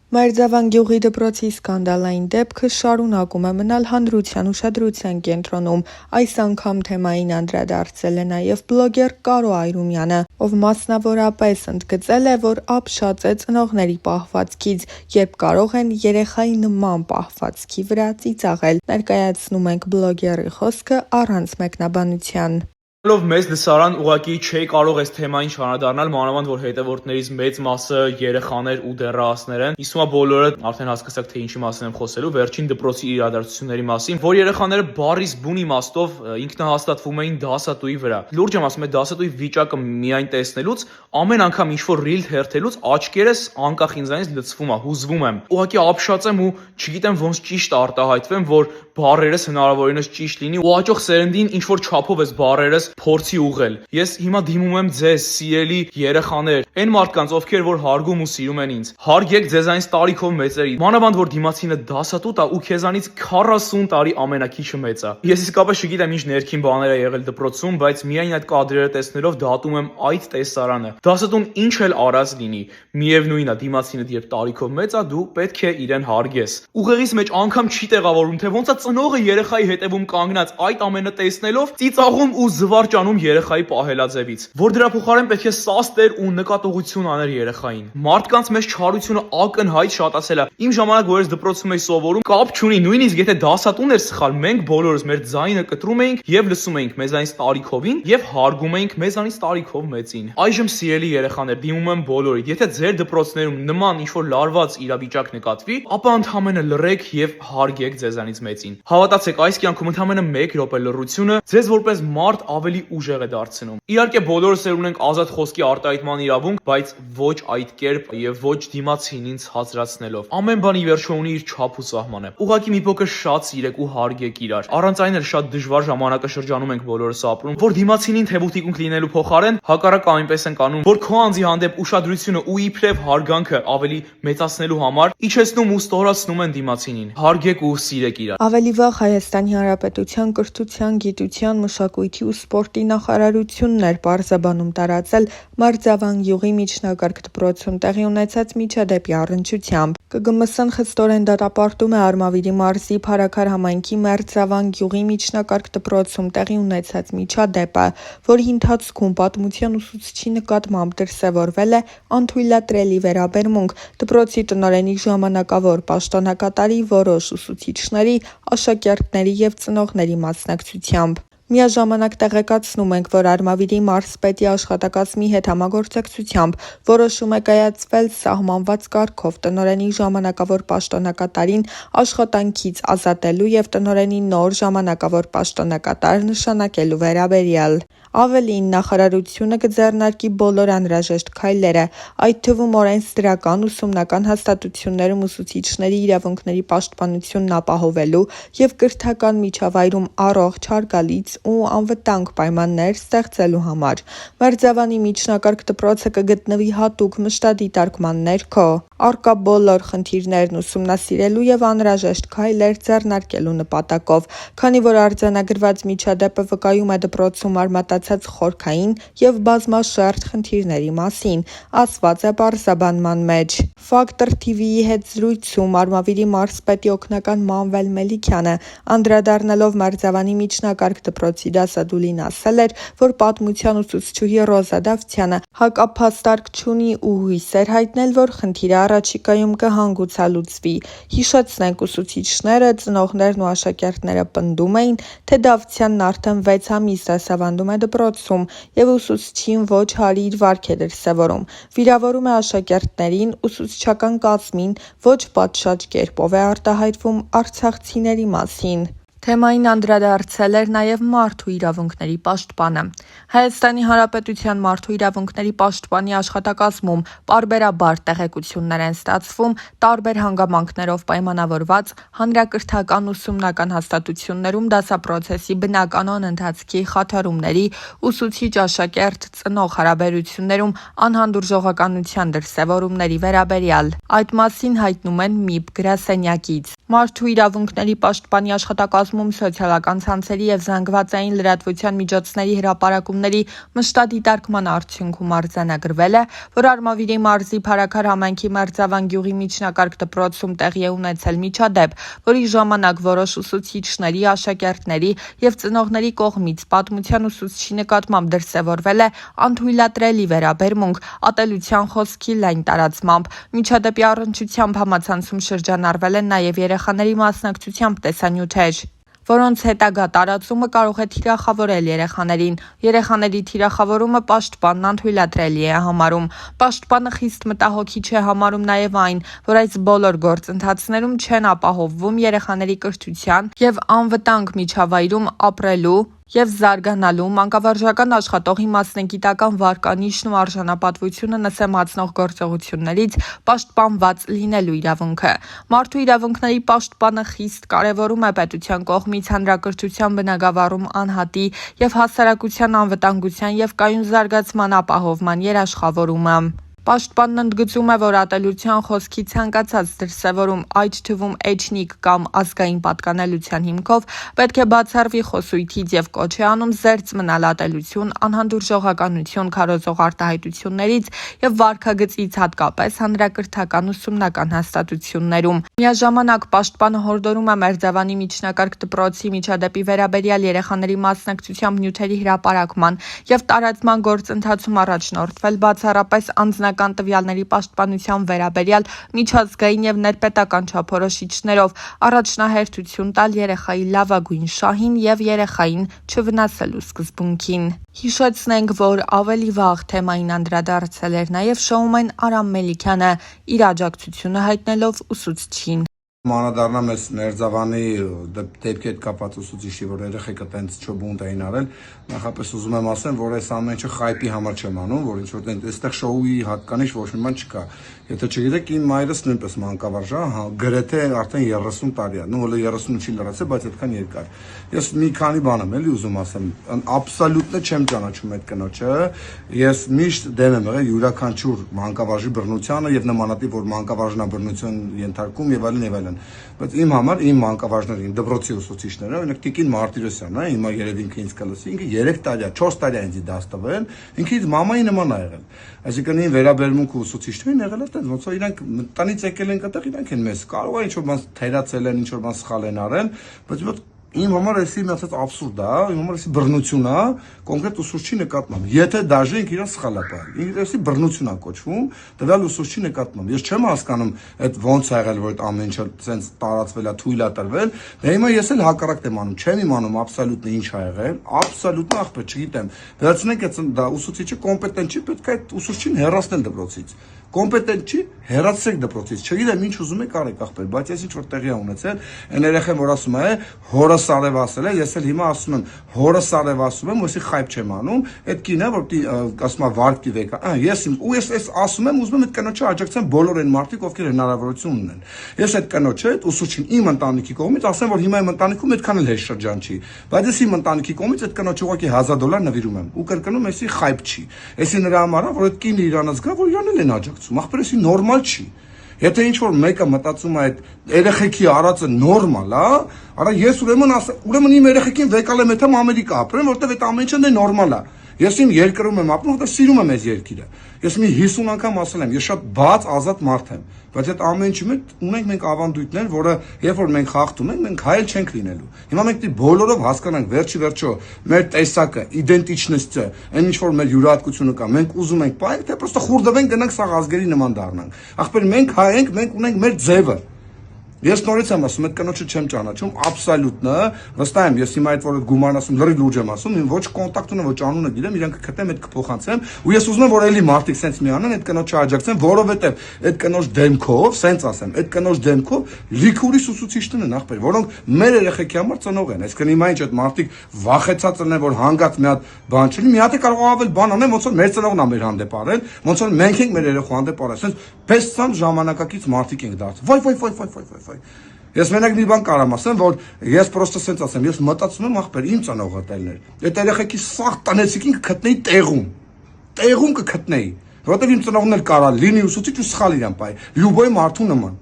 Մերձավան գյուղի դպրոցի սկանդալային դեպքը շարունակում է մնալ հանրության ուշադրության կենտրոնում։ Այս անգամ թեմային անդրադարձել է նաև բլոգեր Կարո Այրումյանը, ով մասնավորապես ընդգծել է, որ ապշած է ծնողների պահվածքից, երբ կարող են երեխայի նման պահվածքի վրա ծիծաղել։ Ներկայացնում ենք բլոգերի խոսքը առանց մեկնաբանության։ Մեծ լսարան ուղղակի չէի կարող այս թեմային չանդրադառնալ, մանավանդ որ հետևորդներից մեծ մասը երեխաներ ու դեռահասներ են։ Իսկ հիմա բոլորը արդեն հասկացաք, թե ինչի մասին եմ խոսելու, վերջին դպրոցի իրադարձությունների մասին, որ երեխաները բառից բուն իմաստով ինքնահաստատվում էին դասատուի վրա։ Լուրջ եմ ասում, այդ դասատուի վիճակը միայն տեսնելուց, ամեն անգամ ինչ-որ ռիլ հերթելուց աչքերս անկախ ինձանից լցվում է, հուզվում եմ։ Ուղղակի ապշած եմ ու չգիտեմ ոնց ճիշտ արտահայտվեմ, որ բառերս հնարավորինս ճիշտ լինի ու հաջող սերնդին ինչ-որ չափով էս բառերս փորձի ուղղել։ Ես հիմա դիմում եմ ձեզ, սիրելի երեխաներ, այն մարդկանց, ովքեր որ հարգում ու սիրում են ինձ։ Հարգեք ձեզանից տարիքով մեծերի, մանավանդ որ դիմացինը դասատուտ է ու քեզանից 40 տարի ամենակիչը մեծ է։ Ես իսկապես չգիտեմ ինչ ներքին բաներ է եղել դպրոցում, բայց միայն այդ կադրերը տեսնելով դատում եմ այդ տեսարանը։ Դասատուն ինչ էլ արած լինի, միևնույն է, դիմացինը երբ տարիքով մեծ է, դու պետք է իրեն հարգես։ Ուղեղից մեջ անգամ չի տեղավորում, թե ոնց է ծնողը երեխայի հետևում կանգնած այդ ամենը տեսնելով ծիծաղում ու զվարճանում երեխայի պահելաձևից, որ դրա փոխարեն պետք է սաստեր ու նկատողություն աներ երեխային։ Մարդկանց մեջ չարությունը ակնհայտ շատացել է։ Իմ ժամանակ որ ես դպրոցում էի սովորում, կապ չունի, նույնիսկ եթե դասատուն էր սխալ, մենք բոլորս մեր ձայնը կտրում էինք եւ լսում էինք մեզանից տարիքովին եւ հարգում էինք մեզանից տարիքով մեծին։ Այժմ սիրելի երեխաներ, դիմում եմ բոլորիդ, եթե ձեր դպրոցներում նման ինչ-որ լարված իրավիճակ նկատվի, ապա ընդհանրապես լռեք եւ հարգեք ձեզանից մեծին։ Հավատացեք, այս կյանքում ընդհանրապես 1 րոպե լռությունը ձեզ որպես մարդ ավելի ուժեղ է դարձնում։ Իհարկե բոլորս ունենք ազատ խոսքի արտահայտման իրավունք, բայց ոչ այդ կերպ եւ ոչ դիմացինին հազրացնելով։ Ամեն բան ի վերջո ունի իր չափ ու սահմանը։ Ուղղակի մի փոքր շատ սիրեք ու հարգեք իրար։ Առանց այն էլ շատ դժվար ժամանակաշրջանում ենք բոլորս ապրում, որ դիմացինին թեւուտիկունք լինելու փոխարեն հակառակը այնպես ենք անում, որ քո անձի հանդեպ ուշադրությունը ու իբրև հարգանքը ավելի մեծացնելու համար իջեցնում ու ստորացնում են դիմացինին։ Հարգեք ու սիրեք իրար։ Ավելի վաղ Հայաստանի Հանրապետության կրթության, գիտության, մշակույթի ու սպորտի նախարարությունն էր պարզաբանում տարածել Մերձավան գյուղի միջնակարգ դպրոցում տեղի ունեցած միջադեպի առնչությամբ։ ԿԳՄՍ-ն խստորեն դատապարտում է Արմավիրի մարզի Փարաքար համայնքի Մերձավան գյուղի միջնակարգ դպրոցում տեղի ունեցած միջադեպը, որի ընթացքում պատմության ուսուցչի նկատմամբ դրսևորվել է անթույլատրելի վերաբերմունք դպրոցի տնօրենի ժամանակավոր պաշտոնակատարի որոշ ուսուցիչների, աշակերտների եւ ծնողների մասնակցությամբ։ Միաժամանակ տեղեկացնում ենք, որ Արմավիրի մարզպետի աշխատակազմի հետ համագործակցությամբ որոշում է կայացվել սահմանված կարգով տնօրենի ժամանակավոր պաշտոնակատարին աշխատանքից ազատելու եւ տնօրենի նոր ժամանակավոր պաշտոնակատար նշանակելու վերաբերյալ։ Ավելին, նախարարությունը կձեռնարկի բոլոր անհրաժեշտ քայլերը, այդ թվում օրենսդրական, ուսումնական հաստատություններում ուսուցիչների իրավունքների պաշտպանությունն ապահովելու եւ կրթական միջավայրում առողջ, հարգալից ու անվտանգ պայմաններ ստեղծելու համար։ Մերձավանի միջնակարգ դպրոցը կգտնվի հատուկ մշտադիտարկման ներքո, առկա բոլոր խնդիրներն ուսումնասիրելու եւ անհրաժեշտ քայլեր ձեռնարկելու նպատակով, քանի որ արձանագրված միջադեպը վկայում է դպրոցում արմատացած խորքային եւ բազմաշերտ խնդիրների մասին, ասված է պարզաբանման մեջ։ Ֆակտոր TV-ի հետ զրույցում Արմավիրի մարզպետի օգնական Մանվել Մելիքյանը անդրադառնալով Մերձավանի միջնակարգ դպրոցի դասադուլին ասել էր, որ պատմության ուսուցչուհի Ռոզա Դավթյանը հակափաստարկ չունի ու հույս էր հայտնել, որ խնդիրը առաջիկայում կհանգուցալուծվի։ Հիշեցնենք, ուսուցիչները, ծնողներն ու աշակերտները պնդում էին, թե Դավթյանն արդեն 6 ամիս դասավանդում է դպրոցում եւ ուսուցչին ոչ հարիր վարք է դրսեւորում, վիրավորում է աշակերտներին, ուսուցչական կազմին, ոչ պատշաճ կերպով է արտահայտվում արցախցիների մասին։ Թեմային անդրադարձել էր նաև մարդու իրավունքների պաշտպանը։ Հայաստանի Հանրապետության մարդու իրավունքների պաշտպանի աշխատակազմում պարբերաբար տեղեկություններ են ստացվում տարբեր հանգամանքներով պայմանավորված հանրակրթական ուսումնական հաստատություններում դասապրոցեսի բնականon ընթացքի խաթարումների, ուսուցիչ-աշակերտ ծնող հարաբերություններում անհանդուրժողականության դրսևորումների վերաբերյալ։ Այդ մասին հայտնում են ՄԻՊ գրասենյակից։ Մարդու իրավունքների պաշտպանի աշխատակազմում սոցիալական ցանցերի եւ զանգվածային լրատվության միջոցների հրապարակումների մշտად դիտարկման արդյունքում արձանագրվել է, որ Արմավիրի մարզի Փարաքար համայնքի Մերձավան գյուղի միջնակարգ դպրոցում տեղի է ունեցել միջադեպ, որի ժամանակ որոշ ուսուցիչների, աշակերտների եւ ծնողների կողմից պատմության ուսուցչի նկատմամբ դրսեւորվել է անթույլատրելի վերաբերմունք, ատելության խոսքի լայն տարածմամբ։ Միջադեպի առնչությամբ համացանցում շրջանառվել են նաեւ երեխաների մասնակցությամբ տեսանյութեր, որոնց հետագա տարածումը կարող է թիրախավորել երեխաներին։ Երեխաների թիրախավորումը պաշտպանն անթույլատրելի է համարում։ Պաշտպանը խիստ մտահոգիչ է համարում նաև այն, որ այս բոլոր գործընթացներում չեն ապահովվում երեխաների կրթության եւ անվտանգ միջավայրում ապրելու եւ զարգանալու մանկավարժական աշխատողի մասնագիտական վարկանիշն ու արժանապատվությունը նսեմացնող գործողություններից պաշտպանված լինելու իրավունքը։ Մարդու իրավունքների պաշտպանը խիստ կարևորում է պետության կողմից հանրակրթության բնագավառում անհատի եւ հասարակության անվտանգության եւ կայուն զարգացման ապահովման երաշխավորումը։ Պաշտպանն ընդգծում է, որ ատելության խոսքի ցանկացած դրսևորում, այդ թվում էթնիկ կամ ազգային պատկանելության հիմքով, պետք է բացառվի խոսույթից եւ կոչ է անում զերծ մնալ ատելություն, անհանդուրժողականություն քարոզող արտահայտություններից եւ վարքագծից հատկապես հանրակրթական ուսումնական հաստատություններում։ Միաժամանակ պաշտպանը հորդորում է Մերձավանի միջնակարգ դպրոցի միջադեպի վերաբերյալ երեխաների մասնակցությամբ նյութերի հրապարակման եւ տարածման գործընթացում առաջնորդվել բացառապես անձնական տվյալների պաշտպանության վերաբերյալ միջազգային եւ ներպետական չափորոշիչներով, առաջնահերթություն տալ երեխայի լավագույն շահին եւ երեխային չվնասելու սկզբունքին։ Հիշեցնենք, որ ավելի վաղ թեմային անդրադարձել էր նաեւ շոումեն Արամ Մելիքյանը, իր աջակցությունը հայտնելով ուսուցչին։ Մանրադառնամ ես Մերձավանի դեպքի հետ կապված ուսուցիչի, որ երեխեքը տենց չբունտ էին արել, նախապես ուզում եմ ասեմ, որ այս ամեն ինչը խայպի համար չեմ անում, որ ինչ որ այստեղ շոուի հատկանիշ ոչ մի բան չկա։ Եթե չգիտեք, իմ մայրս նույնպես մանկավարժ է, գրեթե արդեն 30 տարի է, նո հələ 30 չի լրացել, բայց այդքան երկար։ Ես մի քանի բան եմ էլի ուզում ասեմ, աբսոլյուտն չեմ ճանաչում այդ կնոջը, ես միշտ դեմ եմ եղել յուրաքանչյուր մանկավարժի բռնությանը եւ նմանատիպ, որ մանկավարժնաբռնություն ենթարկում եւ այլն։ Բայց իմ համար իմ մանկավարժներին, դպրոցի ուսուցիչները, օրինակ Տիկին Մարտիրոսյանն է, հիմա երևի ինքը ինձ կլսի, ինքը 3 տարի, 4 տարի ինձ դաս տվել, ինքը ինձ մամայի նման է եղել։ Այսինքն ին վերաբերմունքը ուսուցիչներին եղել է այդպես, ոնց որ իրանք տնից եկել են այդտեղ, իրանք են մեզ, կարող է ինչ որ բան թերացել են, ինչ որ բան սխալ են արել, բայց իմ համար էսի մի հատ աբսուրդ է, իմ համար էսի բռնություն է, կոնկրետ ուսուցչի նկատմամբ։ Եթե դաժե ինքը իրան սխալ է պահել, ինքը էսի բռնություն է կոչվում, տվյալ ուսուցչի նկատմամբ։ Ես չեմ հասկանում այդ ոնց է եղել, որ այդ ամեն ինչը ցենց տարածվել է, թույլ է տրվել։ Դե հիմա ես էլ հակառակն եմ անում, չեմ իմանում աբսոլյուտն ինչ է եղել, աբսոլյուտն ախպեր, չգիտեմ։ Վերցնենք այդ դա ուսուցիչը կոմպետենտ չի, պետք է այդ ուսուցչին հեռացնել դպրոցից։ Կոմպետենտ չի, հեռացրեք դպրոցից։ Չգիտեմ ինչ ուզում եք արեք ախպեր, բայց ես ինչ որ տեղի ունեցել, այն երեխան որ ասում է, հորս արև ասել է, ես էլ հիմա ասում եմ, հորս արև ասում եմ, ոսի խայբ չեմ անում, այդ կինը որ ասում է վարկի վեկ, ես ասում եմ, ուզում եմ այդ կնոջը աջակցեմ բոլոր այն մարդիկ, ովքեր հնարավորություն ունեն։ Ես այդ կնոջը, այդ ուսուցչին իմ ընտանիքի կողմից ասեմ, որ հիմա իմ ընտանիքում այդքան էլ հեշտ շրջան չի, բայց ես իմ ընտանիքի կողմից այդ կնոջը ուղղակի $1000 նվիրում եմ ու կրկնում էսի խայբ չի։ Էսի նրա համար է, որ այդ կինը իրանից գա, որ իրան էլ են աջակցում, ախպեր էսի նորմալ չի։ Եթե ինչ որ մեկը մտածում է այդ երեխեքի արածը նորմալ է, արա ես ուրեմն իմ երեխեքին վեկալ եմ եթե Ամերիկա ապրեմ, որտեվ այդ ամեն ինչը նորմալ է։ Ես իմ երկրում եմ ապրում, որտեղ սիրում եմ այս երկիրը։ Ես մի 50 անգամ ասել եմ, ես շատ բաց ազատ մարդ եմ, բայց այդ ամեն ինչի մեջ ունենք մենք ավանդույթներ, որը երբ որ մենք խախտում ենք, մենք հայել չենք լինելու։ Հիմա մենք դի բոլորով հասկանանք վերջի վերջո մեր տեսակը, իդենտիչնեսը, այն ինչ որ մեր յուրահատկությունը կա, մենք ուզում ենք պայենք, թե պրոստը խուրդվենք գնանք սաղ ազգերի նման դառնանք։ Ախպեր մենք հայ ենք, մենք ունենք մեր ձևը։ Ես նորից եմ ասում, այդ կնոջը չեմ ճանաչում, աբսոլյուտն է, վստահ եմ, ես հիմա այդ որ գումարն ասում, լրիվ լուրջ եմ ասում, ոչ կոնտակտ ունեմ, ոչ անունը գիտեմ, իրանք կգտնեմ, այդ կփոխանցեմ, ու ես ուզում եմ, որ էլի մարդիկ սենց մի անեն, այդ կնոջը աջակցեն, որովհետև այդ կնոջ դեմքով, սենց ասեմ, այդ կնոջ դեմքով լիքը ուրիշ ուսուցիչներ են ախպեր, որոնք մեր երեխեքի համար ծնող են, այսինքն հիմա ինչ այդ մարդիկ վախեցած են, որ հանգած մի հատ բան չլինի, մի հատ է կարող ավել բան անեն, ոնց որ մեր ծնողն է մեր հանդեպ արել, ոնց որ մենք ենք մեր երեխու հանդեպ արել, սենց փեսցան ժամանակակից մարդիկ ենք դարձել։ Վայ։ Ես մենակ մի բան կարամ ասեմ, որ ես պրոստը սենց ասեմ, ես մտածում եմ ախպեր իմ ծնողը տելներ։ Այդ երեխեքի սաղ տնեցիկին կգտնեի տեղում կգտնեի, որովհետև իմ ծնողն էլ կարա լինի ուսուցիչ ու սխալ իրան բայ, լյուբոյ մարդու նման։